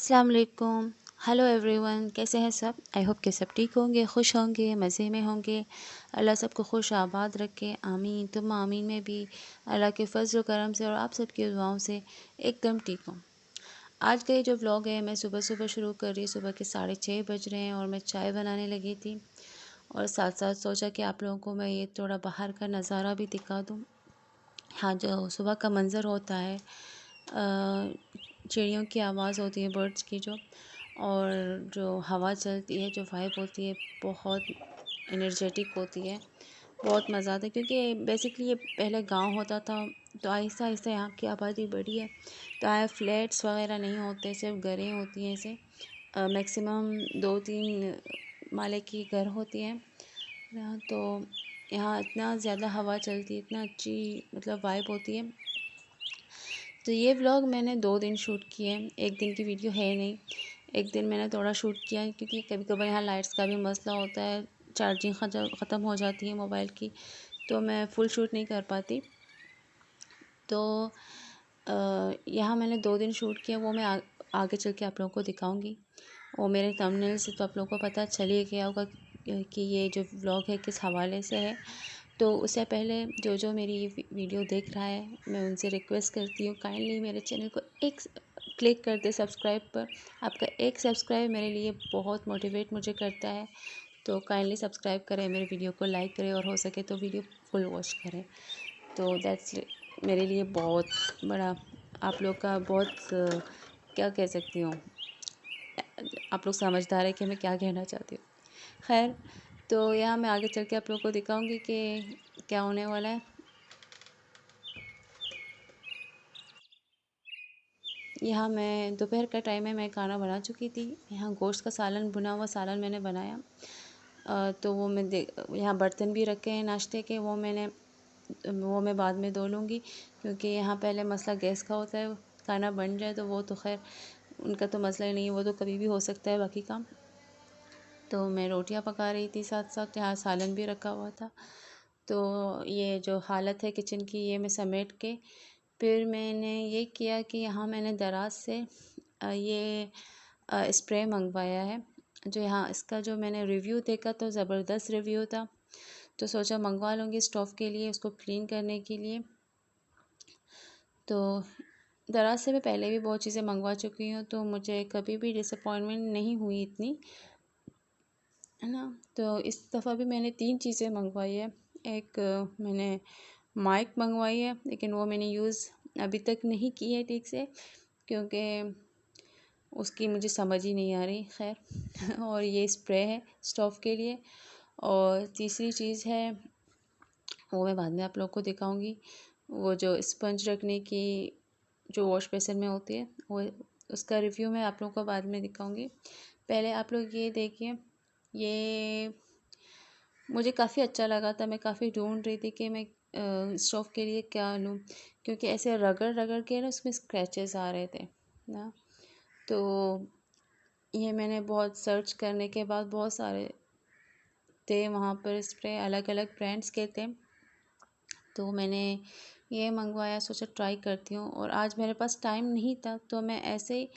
अस्सलाम वालेकुम। Hello everyone, कैसे हैं सब? आई होप कि सब ठीक होंगे, खुश होंगे, मज़े में होंगे। अल्लाह सबको खुश आबाद रखे, आमीन। तुम आमीन में भी अल्लाह के फजल करम से और आप सबकी दुआओं से एकदम ठीक हूँ। आज का ये जो व्लॉग है मैं सुबह सुबह शुरू कर रही हूँ। सुबह के 6:30 बज रहे हैं और मैं चाय बनाने लगी थी और साथ साथ सोचा कि आप लोगों को मैं ये थोड़ा बाहर का नज़ारा भी दिखा दूँ। हाँ, जो सुबह का मंज़र होता है, चिड़ियों की आवाज़ होती है, बर्ड्स की जो, और जो हवा चलती है, जो वाइब होती है, बहुत एनर्जेटिक होती है। बहुत मज़ा आता है क्योंकि बेसिकली ये पहले गांव होता था, तो आहिस्ता आहिस्ता यहाँ की आबादी बढ़ी है। तो यहाँ फ्लैट्स वगैरह नहीं होते, सिर्फ घरें होती हैं। ऐसे मैक्सिमम 2-3 माले की घर होती हैं। तो यहाँ इतना ज़्यादा हवा चलती है, इतना अच्छी मतलब वाइब होती है। तो ये व्लॉग मैंने 2 दिन शूट किए, एक दिन की वीडियो है नहीं। एक दिन मैंने थोड़ा शूट किया क्योंकि कभी कभार यहाँ लाइट्स का भी मसला होता है, चार्जिंग ख़त्म हो जाती है मोबाइल की, तो मैं फुल शूट नहीं कर पाती। तो यहाँ मैंने 2 दिन शूट किया, वो मैं आगे चल के आप लोगों को दिखाऊंगी। वो मेरे थंबनेल से तो आप लोगों को पता चल ही गया होगा कि ये जो व्लॉग है किस हवाले से है। तो उससे पहले जो जो मेरी ये वीडियो देख रहा है, मैं उनसे रिक्वेस्ट करती हूँ काइंडली मेरे चैनल को एक क्लिक कर दे सब्सक्राइब पर। आपका एक सब्सक्राइब मेरे लिए बहुत मोटिवेट मुझे करता है। तो काइंडली सब्सक्राइब करें, मेरे वीडियो को लाइक करें और हो सके तो वीडियो फुल वॉच करें। तो दैट्स मेरे लिए बहुत बड़ा, आप लोग का बहुत क्या कह सकती हूँ, आप लोग समझदार है कि मैं क्या कहना चाहती हूँ। खैर, तो यहाँ मैं आगे चल के आप लोगों को दिखाऊंगी कि क्या होने वाला है। यहाँ मैं दोपहर का टाइम है, मैं खाना बना चुकी थी। यहाँ गोश्त का सालन, भुना हुआ सालन मैंने बनाया। तो वो मैं यहाँ बर्तन भी रखे हैं नाश्ते के, वो मैं बाद में धो लूँगी क्योंकि यहाँ पहले मसला गैस का होता है। खाना बन जाए तो वो तो खैर उनका तो मसला ही नहीं है, वो तो कभी भी हो सकता है बाकी काम। तो मैं रोटियां पका रही थी, साथ साथ यहाँ सालन भी रखा हुआ था। तो ये जो हालत है किचन की, ये मैं समेट के फिर मैंने ये किया कि यहाँ मैंने दराज से ये स्प्रे मंगवाया है। जो यहाँ इसका जो मैंने रिव्यू देखा तो ज़बरदस्त रिव्यू था, तो सोचा मंगवा लूँगी स्टोव के लिए, उसको क्लीन करने के लिए। तो दराज से मैं पहले भी बहुत चीज़ें मंगवा चुकी हूँ, तो मुझे कभी भी डिसअपॉइंटमेंट नहीं हुई इतनी, है ना। तो इस दफ़ा भी मैंने 3 चीज़ें मंगवाई है। एक मैंने माइक मंगवाई है, लेकिन वो मैंने यूज़ अभी तक नहीं की है ठीक से क्योंकि उसकी मुझे समझ ही नहीं आ रही। खैर और ये स्प्रे है स्टोव के लिए। और तीसरी चीज़ है, वो मैं बाद में आप लोग को दिखाऊंगी, वो जो स्पंज रखने की जो वॉश बेसिन में होती है, वो उसका रिव्यू मैं आप लोगों को बाद में दिखाऊंगी। पहले आप लोग ये देखिए, ये मुझे काफ़ी अच्छा लगा था। मैं काफ़ी ढूंढ रही थी कि मैं स्टोव के लिए क्या लूँ, क्योंकि ऐसे रगड़ रगड़ के ना उसमें स्क्रैचेस आ रहे थे ना। तो ये मैंने बहुत सर्च करने के बाद बहुत सारे थे वहाँ पर स्प्रे, अलग अलग ब्रांड्स के थे, तो मैंने ये मंगवाया। सोचा ट्राई करती हूँ, और आज मेरे पास टाइम नहीं था तो मैं ऐसे ही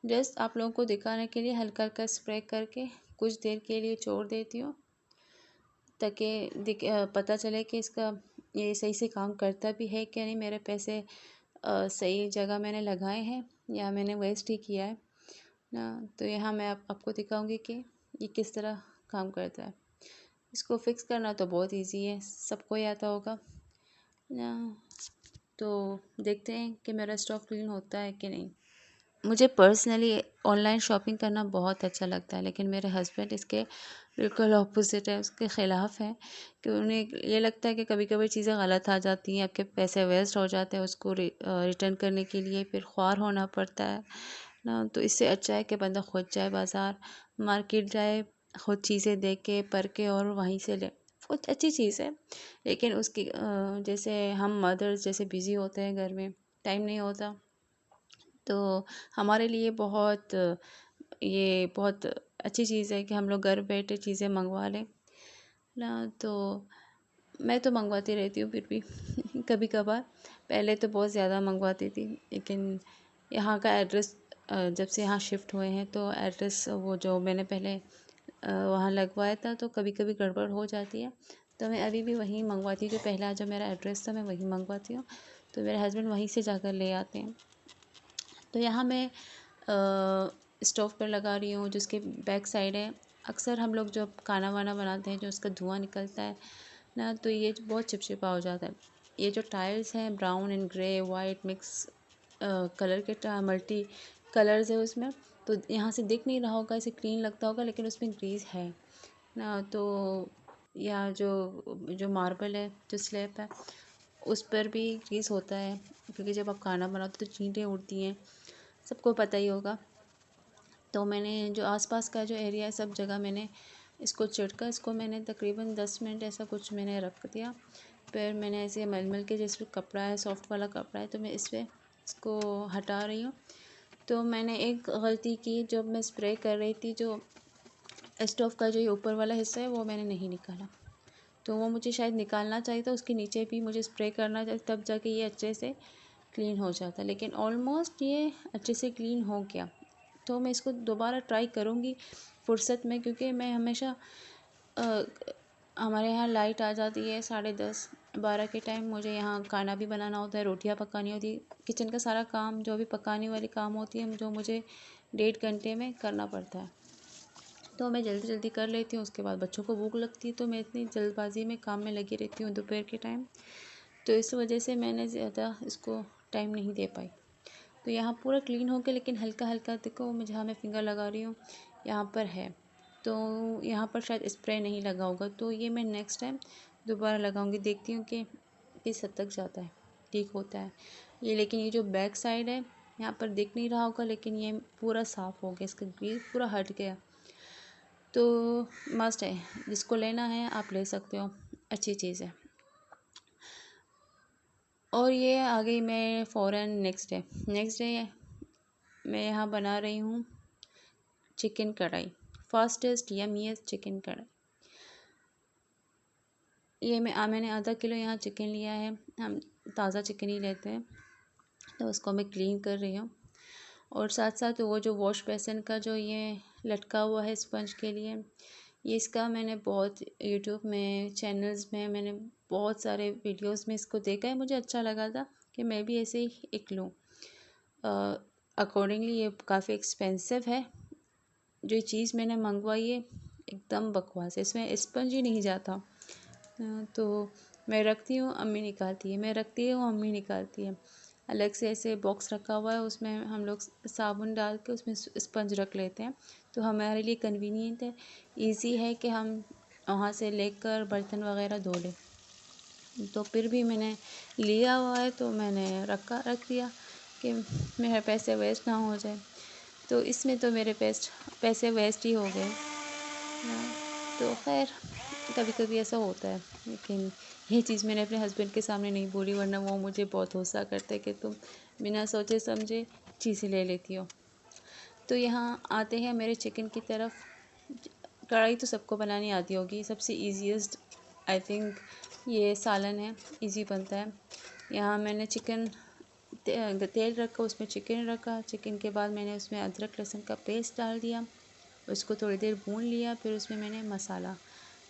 जस्ट आप लोगों को दिखाने के लिए हल्का हल्का स्प्रे करके कुछ देर के लिए छोड़ देती हूँ, ताकि पता चले कि इसका ये सही से काम करता भी है कि नहीं, मेरे पैसे सही जगह मैंने लगाए हैं या मैंने वेस्ट ही किया है ना। तो यहाँ मैं आपको दिखाऊंगी कि ये किस तरह काम करता है। इसको फिक्स करना तो बहुत इजी है, सबको ही आता होगा ना। तो देखते हैं कि मेरा स्टोव क्लीन होता है कि नहीं। मुझे पर्सनली ऑनलाइन शॉपिंग करना बहुत अच्छा लगता है, लेकिन मेरे हस्बैंड इसके बिल्कुल ऑपोजिट है, उसके ख़िलाफ़ है। कि उन्हें ये लगता है कि कभी कभी चीज़ें गलत आ जाती हैं, आपके पैसे वेस्ट हो जाते हैं, उसको रिटर्न करने के लिए फिर ख्वार होना पड़ता है ना। तो इससे अच्छा है कि बंदा खुद जाए बाज़ार, मार्केट जाए, खुद चीज़ें देख के पर के और वहीं से ले। बहुत अच्छी चीज़ है, लेकिन उसकी जैसे हम मदर्स जैसे बिज़ी होते हैं, घर में टाइम नहीं होता, तो हमारे लिए ये बहुत अच्छी चीज़ है कि हम लोग घर बैठे चीज़ें मंगवा लें ना। तो मैं तो मंगवाती रहती हूँ फिर भी कभी कभार। पहले तो बहुत ज़्यादा मंगवाती थी, लेकिन यहाँ का एड्रेस जब से यहाँ शिफ्ट हुए हैं तो एड्रेस वो जो मैंने पहले वहाँ लगवाया था तो कभी कभी गड़बड़ हो जाती है, तो मैं अभी भी वहीं मंगवाती हूँ। जो पहला जो मेरा एड्रेस था मैं वहीं मंगवाती हूँ, तो मेरे हस्बैंड वहीं से जाकर ले आते हैं। तो यहाँ मैं स्टोव पर लगा रही हूँ जिसके बैक साइड है। अक्सर हम लोग जब खाना वाना बनाते हैं जो उसका धुआं निकलता है ना, तो ये बहुत चिपचिपा हो जाता है। ये जो टाइल्स हैं brown and grey white mix colour के मल्टी कलर्स है उसमें, तो यहाँ से दिख नहीं रहा होगा, इसे क्लीन लगता होगा लेकिन उसमें ग्रीस है ना। तो यहाँ जो जो मार्बल है जो स्लैब है उस पर भी ग्रीस होता है, क्योंकि जब आप खाना बनाते हो तो चींटियाँ उड़ती हैं, सबको पता ही होगा। तो मैंने जो आसपास का जो एरिया है सब जगह मैंने इसको छिड़का, इसको मैंने तकरीबन 10 मिनट ऐसा कुछ मैंने रख दिया। फिर मैंने ऐसे मलमल के जैसे कपड़ा है सॉफ्ट वाला कपड़ा है तो मैं इस पर इसको हटा रही हूँ। तो मैंने एक गलती की, जब मैं स्प्रे कर रही थी जो स्टोव का जो ये ऊपर वाला हिस्सा है वो मैंने नहीं निकाला, तो वो मुझे शायद निकालना चाहिए था। उसके नीचे भी मुझे स्प्रे करना चाहिए, तब जाके ये अच्छे से क्लीन हो जाता, लेकिन ऑलमोस्ट ये अच्छे से क्लीन हो गया। तो मैं इसको दोबारा ट्राई करूँगी फुर्सत में, क्योंकि मैं हमेशा अ, हमारे यहाँ लाइट आ जाती है 10:30-12 के टाइम। मुझे यहाँ खाना भी बनाना होता है, रोटियाँ पकानी होती है, किचन का सारा काम जो भी पकाने वाली काम होती है जो मुझे 1.5 घंटे में करना पड़ता है। तो मैं जल्दी जल्दी कर लेती हूँ। उसके बाद बच्चों को भूख लगती है तो मैं इतनी जल्दबाजी में काम में लगी रहती हूँ दोपहर के टाइम, तो इस वजह से मैंने ज़्यादा इसको टाइम नहीं दे पाई। तो यहाँ पूरा क्लीन हो गया, लेकिन हल्का हल्का देखो मैं जहाँ मैं फिंगर लगा रही हूँ यहाँ पर है, तो यहाँ पर शायद स्प्रे नहीं लगा होगा, तो ये मैं नेक्स्ट टाइम दोबारा लगाऊंगी, देखती हूँ कि किस हद तक जाता है, ठीक होता है ये। लेकिन ये जो बैक साइड है यहाँ पर दिख नहीं रहा होगा, लेकिन ये पूरा साफ़ हो गया, इसका ग्रीस पूरा हट गया। तो मस्ट है, जिसको लेना है आप ले सकते हो, अच्छी चीज़ है। और ये आ गई मैं फ़ौरन नेक्स्ट डे मैं यहाँ बना रही हूँ चिकन कढ़ाई, फास्टेस्ट यमीएस्ट चिकन कढ़ाई। ये मैंने आधा किलो यहाँ चिकन लिया है, हम ताज़ा चिकन ही लेते हैं, तो उसको मैं क्लीन कर रही हूँ। और साथ साथ वो जो वॉश बेसिन का जो ये लटका हुआ है स्पंज के लिए, ये इसका मैंने बहुत यूट्यूब में चैनल्स में मैंने बहुत सारे वीडियोस में इसको देखा है, मुझे अच्छा लगा था कि मैं भी ऐसे ही एक लूँ। अकॉर्डिंगली ये काफ़ी एक्सपेंसिव है। जो चीज़ मैंने मंगवाई है एकदम बकवास है, इसमें स्पंज ही नहीं जाता। तो मैं रखती हूँ अम्मी निकालती है, मैं रखती हूँ अम्मी निकालती है। अलग से ऐसे बॉक्स रखा हुआ है, उसमें हम लोग साबुन डाल के उसमें स्पंज रख लेते हैं, तो हमारे लिए कन्वीनियंट है, इजी है कि हम वहाँ से लेकर बर्तन वगैरह धो लें। तो फिर भी मैंने लिया हुआ है तो मैंने रख दिया कि मेरे पैसे वेस्ट ना हो जाए। तो इसमें तो मेरे पैसे वेस्ट ही हो गए। तो खैर कभी कभी ऐसा होता है, लेकिन ये चीज़ मैंने अपने हस्बैंड के सामने नहीं बोली, वरना वो मुझे बहुत गुस्सा करते कि तुम बिना सोचे समझे चीज़ें ले लेती हो। तो यहाँ आते हैं मेरे चिकन की तरफ। कढ़ाई तो सबको बनानी आती होगी, सबसे ईजीएस्ट आई थिंक ये सालन है, इजी बनता है। यहाँ मैंने तेल रखा, उसमें चिकन रखा, चिकन के बाद मैंने उसमें अदरक लहसुन का पेस्ट डाल दिया, उसको थोड़ी देर भून लिया। फिर उसमें मैंने मसाला,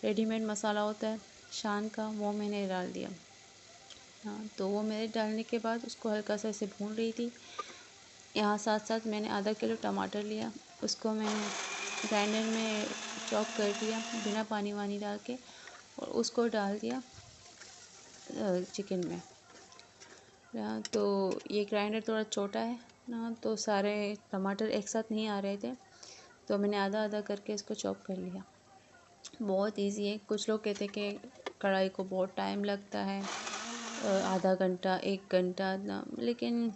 रेडीमेड मसाला होता है शान का, वो मैंने डाल दिया। हाँ, तो वो मेरे डालने के बाद उसको हल्का सा ऐसे भून रही थी। यहाँ साथ साथ मैंने आधा किलो टमाटर लिया, उसको मैंने ग्राइंडर में चॉप कर दिया बिना पानी वानी डाल के, और उसको डाल दिया चिकन में। तो ये ग्राइंडर थोड़ा छोटा है ना, तो सारे टमाटर एक साथ नहीं आ रहे थे, तो मैंने आधा आधा करके इसको चॉप कर लिया। बहुत इजी है। कुछ लोग कहते हैं कि कढ़ाई को बहुत टाइम लगता है, आधा घंटा 1 घंटा ना, लेकिन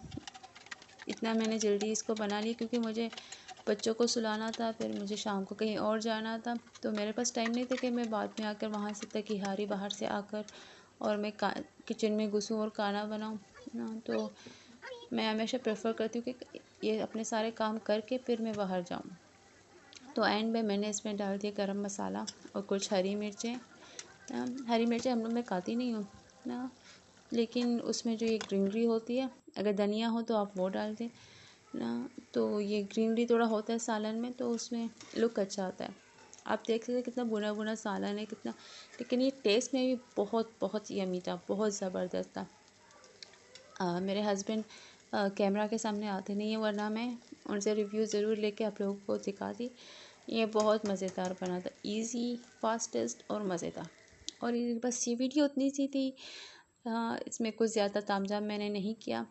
इतना मैंने जल्दी इसको बना लिया क्योंकि मुझे बच्चों को सुलाना था, फिर मुझे शाम को कहीं और जाना था, तो मेरे पास टाइम नहीं था कि मैं बाद में आकर वहाँ से तकीहारी बाहर से आकर और मैं किचन में घुसूँ और खाना बनाऊँ ना। तो मैं हमेशा प्रेफर करती हूँ कि ये अपने सारे काम करके फिर मैं बाहर जाऊँ। तो एंड में मैंने इसमें डाल दिया गरम मसाला और कुछ हरी मिर्चें। हरी मिर्चें हम लोग मैं खाती नहीं हूँ ना, लेकिन उसमें जो ये ग्रीनरी होती है, अगर धनिया हो तो आप वो डाल दें। ना। तो ये ग्रीनरी थोड़ा होता है सालन में, तो उसमें लुक अच्छा आता है। आप देख सकते हैं कितना भुना भुना सालन है कितना, लेकिन ये टेस्ट में भी बहुत बहुत यम्मी था, बहुत ज़बरदस्त था। मेरे हस्बैंड कैमरा के सामने आते नहीं है, वरना मैं उनसे रिव्यू ज़रूर लेके आप लोगों को दिखाती। ये बहुत मज़ेदार बना था, इजी, फास्टेस्ट और मज़ेदार। और ये बस ये वीडियो उतनी सी थी, इसमें कुछ ज़्यादा तामझाम मैंने नहीं किया।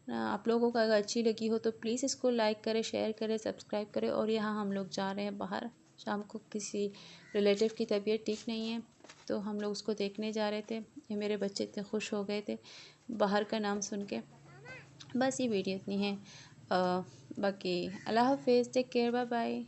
आप लोगों को अगर अच्छी लगी हो तो प्लीज़ इसको लाइक करें, शेयर करें, सब्सक्राइब करें। और यहाँ हम लोग जा रहे हैं बाहर, शाम को किसी रिलेटिव की तबीयत ठीक नहीं है, तो हम लोग उसको देखने जा रहे थे। ये मेरे बच्चे इतने खुश हो गए थे बाहर का नाम सुन के। बस ये वीडियो इतनी है। बाकी अल्लाह हाफिज़, टेक केयर, बाय बाय।